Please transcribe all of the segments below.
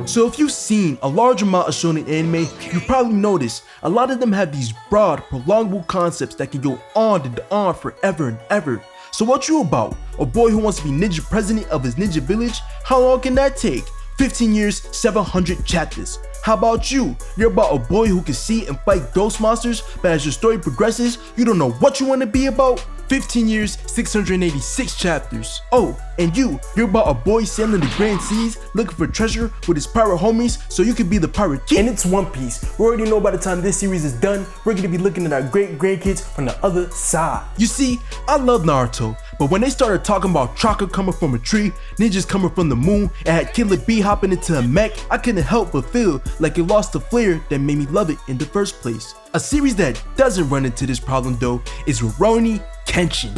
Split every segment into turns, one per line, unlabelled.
So if you've seen a large amount of shonen anime, you probably noticed a lot of them have these broad, prolongable concepts that can go on and on forever and ever. So what you about? A boy who wants to be ninja president of his ninja village? How long can that take? 15 years, 700 chapters. How about you? You're about a boy who can see and fight ghost monsters, but as your story progresses, you don't know what you want to be about? 15 years, 686 chapters. Oh, and you're about a boy sailing the grand seas, looking for treasure with his pirate homies so you can be the pirate king. And it's One Piece. We already know by the time this series is done, we're gonna be looking at our great grandkids from the other side. You see, I love Naruto, but when they started talking about chakra coming from a tree, ninjas coming from the moon, and had Killer Bee hopping into a mech, I couldn't help but feel like it lost the flair that made me love it in the first place. A series that doesn't run into this problem though is Rurouni Kenshin.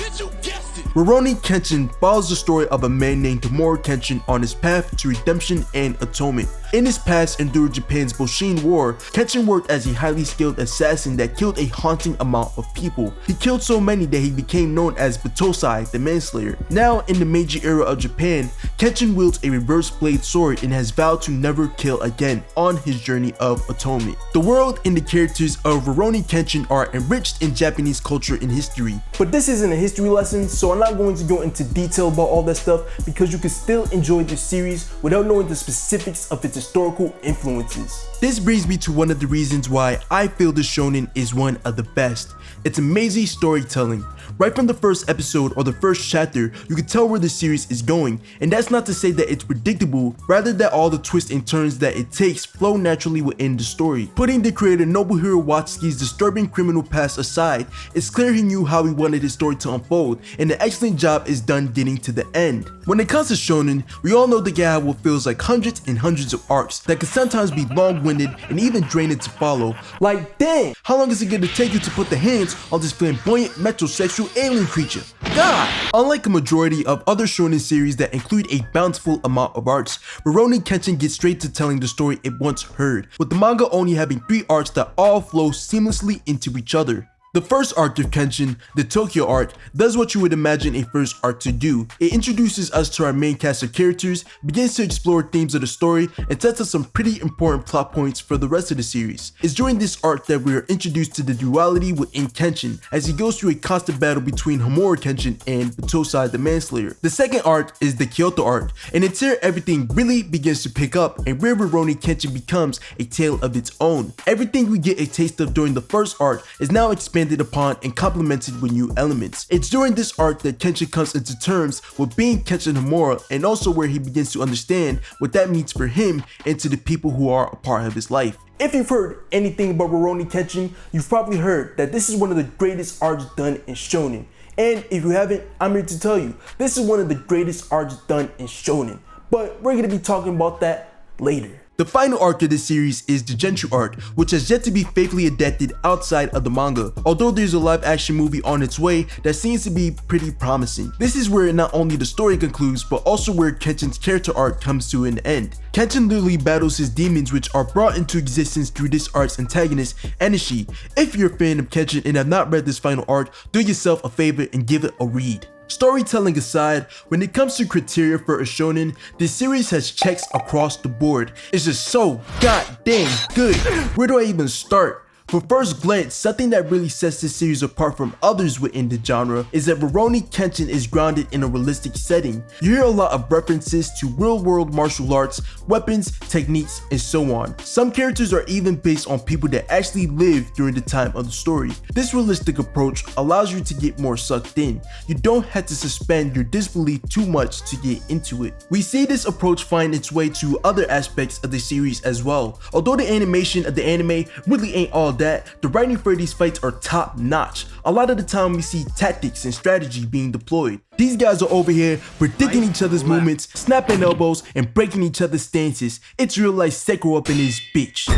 Rurouni Kenshin follows the story of a man named Rurouni Kenshin on his path to redemption and atonement. In his past endured Japan's Boshin War, Kenshin worked as a highly skilled assassin that killed a haunting amount of people. He killed so many that he became known as Batosai, the Manslayer. Now in the Meiji era of Japan, Kenshin wields a reverse blade sword and has vowed to never kill again on his journey of atonement. The world and the characters of Rurouni Kenshin are enriched in Japanese culture and history. But this isn't a history lesson, so I'm not going to go into detail about all that stuff because you can still enjoy this series without knowing the specifics of its historical influences. This brings me to one of the reasons why I feel this shonen is one of the best. It's amazing storytelling. Right from the first episode or the first chapter, you can tell where the series is going, and that's not to say that it's predictable, rather that all the twists and turns that it takes flow naturally within the story. Putting the creator Nobuhiro Watsuki's disturbing criminal past aside, it's clear he knew how he wanted his story to unfold, and an excellent job is done getting to the end. When it comes to shonen, we all know the guy what feels like hundreds and hundreds of arcs that can sometimes be long-winded and even draining to follow. Like dang, how long is it gonna take you to put the hands on this flamboyant metrosexual alien creature? God! Unlike a majority of other shonen series that include a bountiful amount of arcs, Rurouni Kenshin gets straight to telling the story it once heard, with the manga only having 3 arcs that all flow seamlessly into each other. The first arc of Kenshin, the Tokyo arc, does what you would imagine a first arc to do. It introduces us to our main cast of characters, begins to explore themes of the story, and sets up some pretty important plot points for the rest of the series. It's during this arc that we are introduced to the duality within Kenshin, as he goes through a constant battle between Rurouni Kenshin and Batosai the Manslayer. The second arc is the Kyoto arc, and it's here everything really begins to pick up and where Rurouni Kenshin becomes a tale of its own. Everything we get a taste of during the first arc is now expanded upon and complemented with new elements. It's during this arc that Kenshin comes into terms with being Kenshin Himura, and also where he begins to understand what that means for him and to the people who are a part of his life. If you've heard anything about Rurouni Kenshin, you've probably heard that this is one of the greatest arcs done in shonen. And if you haven't, I'm here to tell you, this is one of the greatest arcs done in shonen. But we're going to be talking about that later. The final arc of this series is the Genshu arc, which has yet to be faithfully adapted outside of the manga, although there's a live action movie on its way that seems to be pretty promising. This is where not only the story concludes, but also where Kenshin's character arc comes to an end. Kenshin literally battles his demons, which are brought into existence through this arc's antagonist, Enishi. If you're a fan of Kenshin and have not read this final arc, do yourself a favor and give it a read. Storytelling aside, when it comes to criteria for a shonen, this series has checks across the board. It's just so goddamn good. Where do I even start? For first glance, something that really sets this series apart from others within the genre is that Rurouni Kenshin is grounded in a realistic setting. You hear a lot of references to real-world martial arts, weapons, techniques, and so on. Some characters are even based on people that actually lived during the time of the story. This realistic approach allows you to get more sucked in. You don't have to suspend your disbelief too much to get into it. We see this approach find its way to other aspects of the series as well. Although the animation of the anime really ain't all that, the writing for these fights are top notch. A lot of the time we see tactics and strategy being deployed. These guys are over here predicting each other's movements, snapping elbows, and breaking each other's stances. It's real life Sekiro up in his bitch.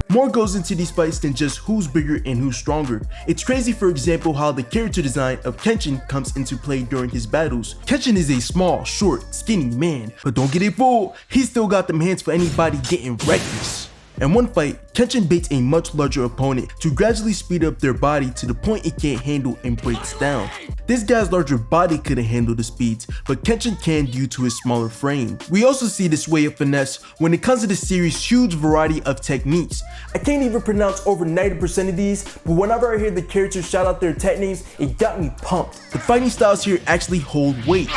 More goes into these fights than just who's bigger and who's stronger. It's crazy, for example, how the character design of Kenshin comes into play during his battles. Kenshin is a small, short, skinny man, but don't get it fooled, he's still got them hands for anybody getting reckless. In one fight, Kenshin baits a much larger opponent to gradually speed up their body to the point it can't handle and breaks down. This guy's larger body couldn't handle the speeds, but Kenshin can due to his smaller frame. We also see this way of finesse when it comes to the series' huge variety of techniques. I can't even pronounce over 90% of these, but whenever I hear the characters shout out their tech names, it got me pumped. The fighting styles here actually hold weight.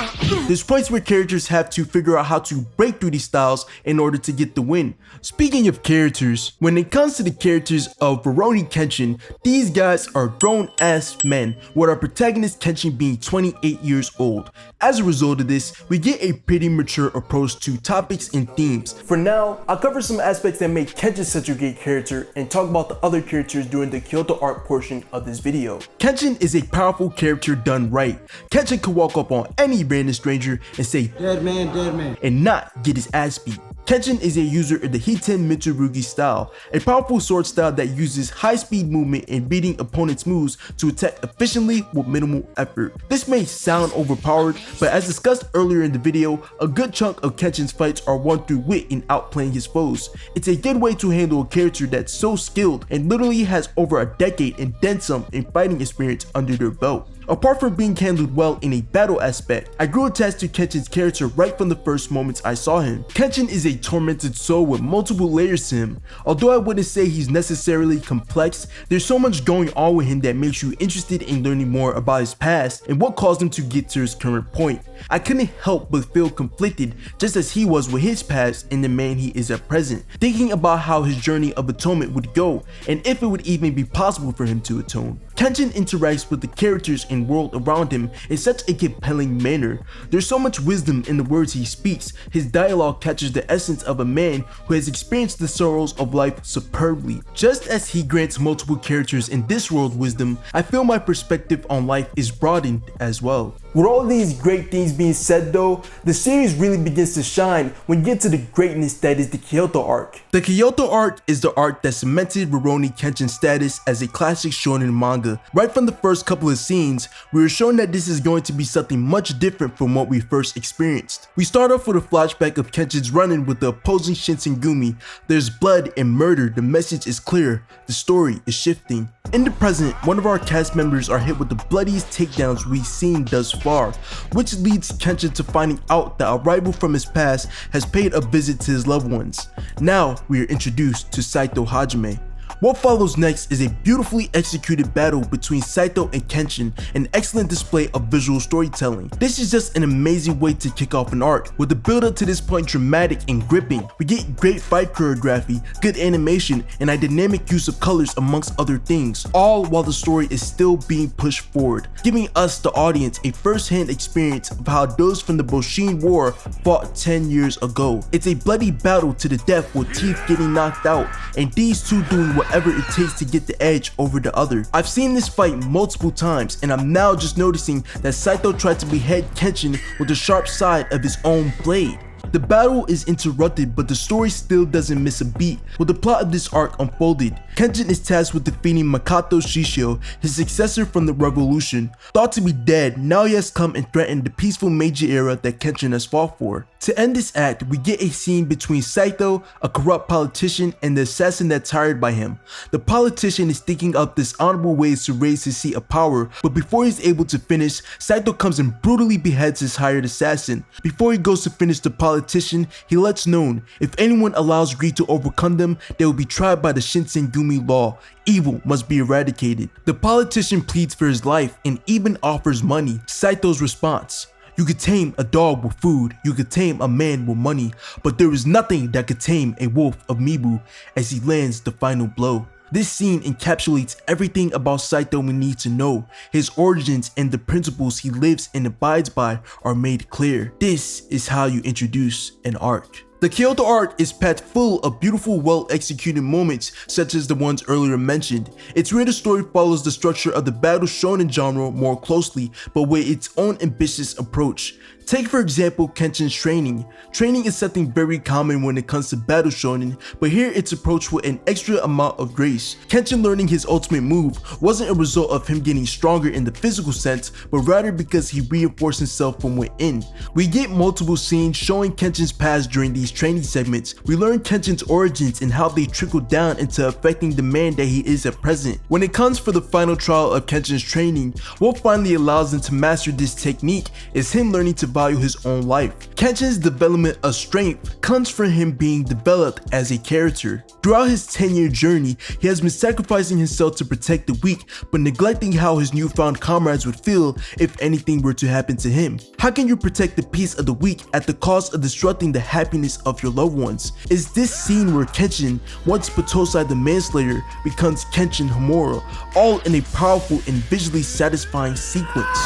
There's points where characters have to figure out how to break through these styles in order to get the win. Speaking of characters, when it comes to the characters of Rurouni Kenshin, these guys are grown-ass men, with our protagonist Kenshin being 28 years old. As a result of this, we get a pretty mature approach to topics and themes. For now, I'll cover some aspects that make Kenshin such a great character and talk about the other characters during the Kyoto arc portion of this video. Kenshin is a powerful character done right. Kenshin can walk up on any random stranger and say, dead man, and not get his ass beat. Kenshin is a user of the Hiten Mitsurugi style, a powerful sword style that uses high-speed movement and beating opponents' moves to attack efficiently with minimal effort. This may sound overpowered, but as discussed earlier in the video, a good chunk of Kenshin's fights are won through wit and outplaying his foes. It's a good way to handle a character that's so skilled and literally has over a decade and then some in fighting experience under their belt. Apart from being handled well in a battle aspect, I grew attached to Kenshin's character right from the first moments I saw him. Kenshin is a tormented soul with multiple layers to him. Although I wouldn't say he's necessarily complex, there's so much going on with him that makes you interested in learning more about his past and what caused him to get to his current point. I couldn't help but feel conflicted just as he was with his past and the man he is at present, thinking about how his journey of atonement would go and if it would even be possible for him to atone. Kenshin interacts with the characters and world around him in such a compelling manner. There's so much wisdom in the words he speaks. His dialogue catches the essence of a man who has experienced the sorrows of life superbly. Just as he grants multiple characters in this world wisdom, I feel my perspective on life is broadened as well. With all these great things being said though, the series really begins to shine when you get to the greatness that is the Kyoto arc. The Kyoto arc is the arc that cemented Rurouni Kenshin's status as a classic shonen manga. Right from the first couple of scenes, we were shown that this is going to be something much different from what we first experienced. We start off with a flashback of Kenshin's run-in with the opposing Shinsengumi. There's blood and murder, the message is clear, the story is shifting. In the present, one of our cast members are hit with the bloodiest takedowns we've seen thus far, which leads Kenshin to finding out that a rival from his past has paid a visit to his loved ones. Now we are introduced to Saito Hajime. What follows next is a beautifully executed battle between Saito and Kenshin, an excellent display of visual storytelling. This is just an amazing way to kick off an arc, with the build up to this point dramatic and gripping. We get great fight choreography, good animation, and a dynamic use of colors amongst other things, all while the story is still being pushed forward, giving us the audience a first-hand experience of how those from the Boshin War fought 10 years ago. It's a bloody battle to the death with teeth getting knocked out, and these two doing whatever it takes to get the edge over the other. I've seen this fight multiple times and I'm now just noticing that Saito tried to behead Kenshin with the sharp side of his own blade. The battle is interrupted, but the story still doesn't miss a beat. With the plot of this arc unfolded, Kenshin is tasked with defeating Makoto Shishio, his successor from the revolution. Thought to be dead, now he has come and threatened the peaceful Meiji era that Kenshin has fought for. To end this act, we get a scene between Saito, a corrupt politician, and the assassin that's hired by him. The politician is thinking up dishonorable ways to raise his seat of power, but before he's able to finish, Saito comes and brutally beheads his hired assassin. Before he goes to finish the politician, he lets known, if anyone allows greed to overcome them, they will be tried by the Shinsengumi law. Evil must be eradicated. The politician pleads for his life and even offers money. Saito's response: you could tame a dog with food, you could tame a man with money, but there is nothing that could tame a wolf of Mibu, as he lands the final blow. This scene encapsulates everything about Saito we need to know. His origins and the principles he lives and abides by are made clear. This is how you introduce an arc. The Kyoto arc is packed full of beautiful, well-executed moments such as the ones earlier mentioned. It's where the story follows the structure of the battle shonen genre more closely, but with its own ambitious approach. Take for example Kenshin's training. Training is something very common when it comes to battle shonen, but here it's approached with an extra amount of grace. Kenshin learning his ultimate move wasn't a result of him getting stronger in the physical sense, but rather because he reinforced himself from within. We get multiple scenes showing Kenshin's past during these training segments. We learn Kenshin's origins and how they trickle down into affecting the man that he is at present. When it comes for the final trial of Kenshin's training, what finally allows him to master this technique is him learning to value his own life. Kenshin's development of strength comes from him being developed as a character. Throughout his 10-year journey, he has been sacrificing himself to protect the weak, but neglecting how his newfound comrades would feel if anything were to happen to him. How can you protect the peace of the weak at the cost of disrupting the happiness of your loved ones? Is this scene where Kenshin, once Potosai the manslayer, becomes Kenshin Homura, all in a powerful and visually satisfying sequence.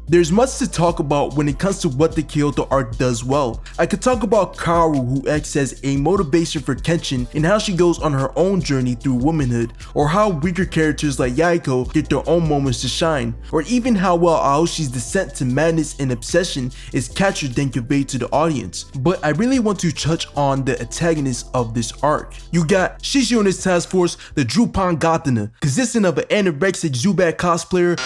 There's much to talk about when it comes to what the Kyoto arc does well. I could talk about Kaoru, who acts as a motivation for Kenshin and how she goes on her own journey through womanhood, or how weaker characters like Yaiko get their own moments to shine, or even how well Aoshi's descent to madness and obsession is captured and conveyed to the audience. But I really want to touch on the antagonists of this arc. You got Shishio and his task force, the Drupan Gatana, consisting of an anorexic Zubat cosplayer,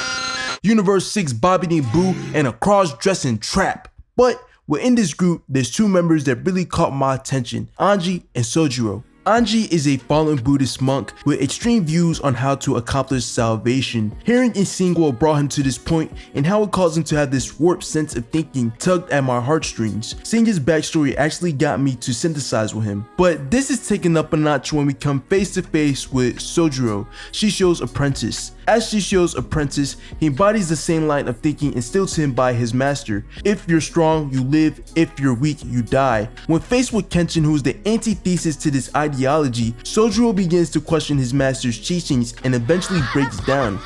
Universe 6 Bobby and Boo, and a cross-dressing trap. But within this group, there's two members that really caught my attention, Anji and Sojiro. Anji is a fallen Buddhist monk with extreme views on how to accomplish salvation. Hearing and seeing what brought him to this point and how it caused him to have this warped sense of thinking tugged at my heartstrings. Seeing his backstory actually got me to sympathize with him. But this is taken up a notch when we come face to face with Sojiro, Shishio's apprentice. As Shishio's apprentice, he embodies the same line of thinking instilled to him by his master. If you're strong, you live. If you're weak, you die. When faced with Kenshin, who is the antithesis to this ideology, Sojiro begins to question his master's teachings and eventually breaks down.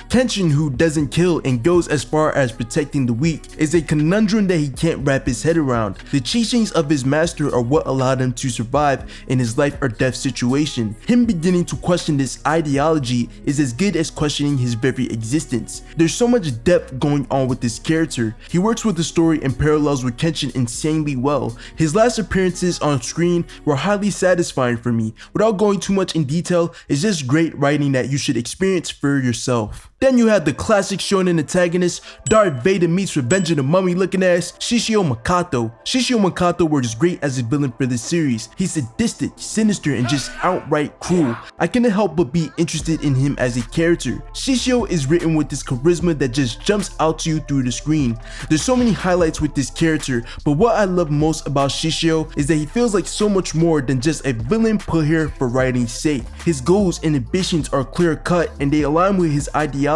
Kenshin, who doesn't kill and goes as far as protecting the weak, is a conundrum that he can't wrap his head around. The teachings of his master are what allowed him to survive in his life or death situation. Him beginning to question this ideology is as good as questioning his very existence. There's so much depth going on with this character. He works with the story and parallels with Kenshin insanely well. His last appearances on screen were highly satisfying for me. Without going too much in detail, it's just great writing that you should experience for yourself. Then you have the classic shonen antagonist, Darth Vader meets Revenge of the Mummy looking ass, Shishio Makato. Shishio Makato works great as a villain for this series. He's sadistic, sinister, and just outright cruel. I couldn't help but be interested in him as a character. Shishio is written with this charisma that just jumps out to you through the screen. There's so many highlights with this character, but what I love most about Shishio is that he feels like so much more than just a villain put here for writing's sake. His goals and ambitions are clear cut and they align with his ideologies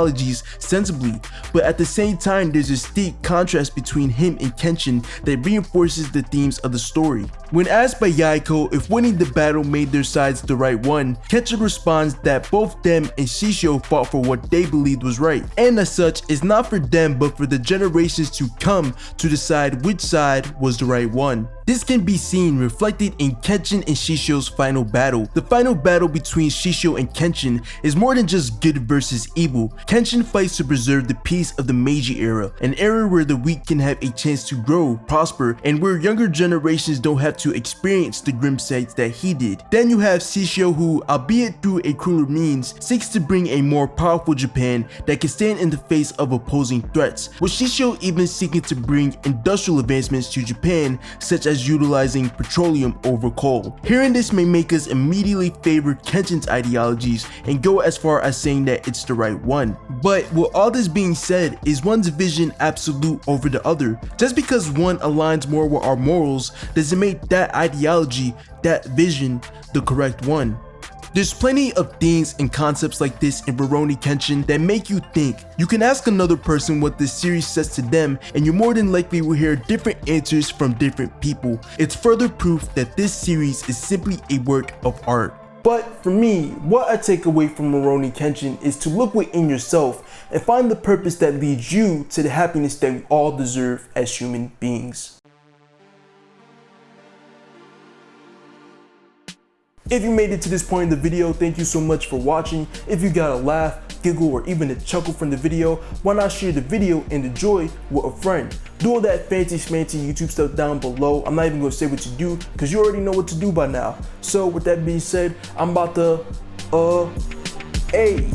sensibly, but at the same time there's a steep contrast between him and Kenshin that reinforces the themes of the story. When asked by Yaiko if winning the battle made their sides the right one, Kenshin responds that both them and Shishio fought for what they believed was right, and as such it's not for them but for the generations to come to decide which side was the right one. This can be seen reflected in Kenshin and Shishio's final battle. The final battle between Shishio and Kenshin is more than just good versus evil. Kenshin fights to preserve the peace of the Meiji era, an era where the weak can have a chance to grow, prosper, and where younger generations don't have to experience the grim sights that he did. Then you have Shishio who, albeit through a crueler means, seeks to bring a more powerful Japan that can stand in the face of opposing threats, with Shishio even seeking to bring industrial advancements to Japan, such as utilizing petroleum over coal. Hearing this may make us immediately favor Kenshin's ideologies and go as far as saying that it's the right one. But with all this being said, is one's vision absolute over the other? Just because one aligns more with our morals doesn't make that ideology, that vision, the correct one. There's plenty of things and concepts like this in Rurouni Kenshin that make you think. You can ask another person what this series says to them and you more than likely will hear different answers from different people. It's further proof that this series is simply a work of art. But for me, what I take away from Rurouni Kenshin is to look within yourself and find the purpose that leads you to the happiness that we all deserve as human beings. If you made it to this point in the video, thank you so much for watching. If you got a laugh, giggle, or even a chuckle from the video, why not share the video and enjoy with a friend? Do all that fancy schmancy YouTube stuff down below. I'm not even gonna say what to do because you already know what to do by now. So with that being said, I'm about to, hey.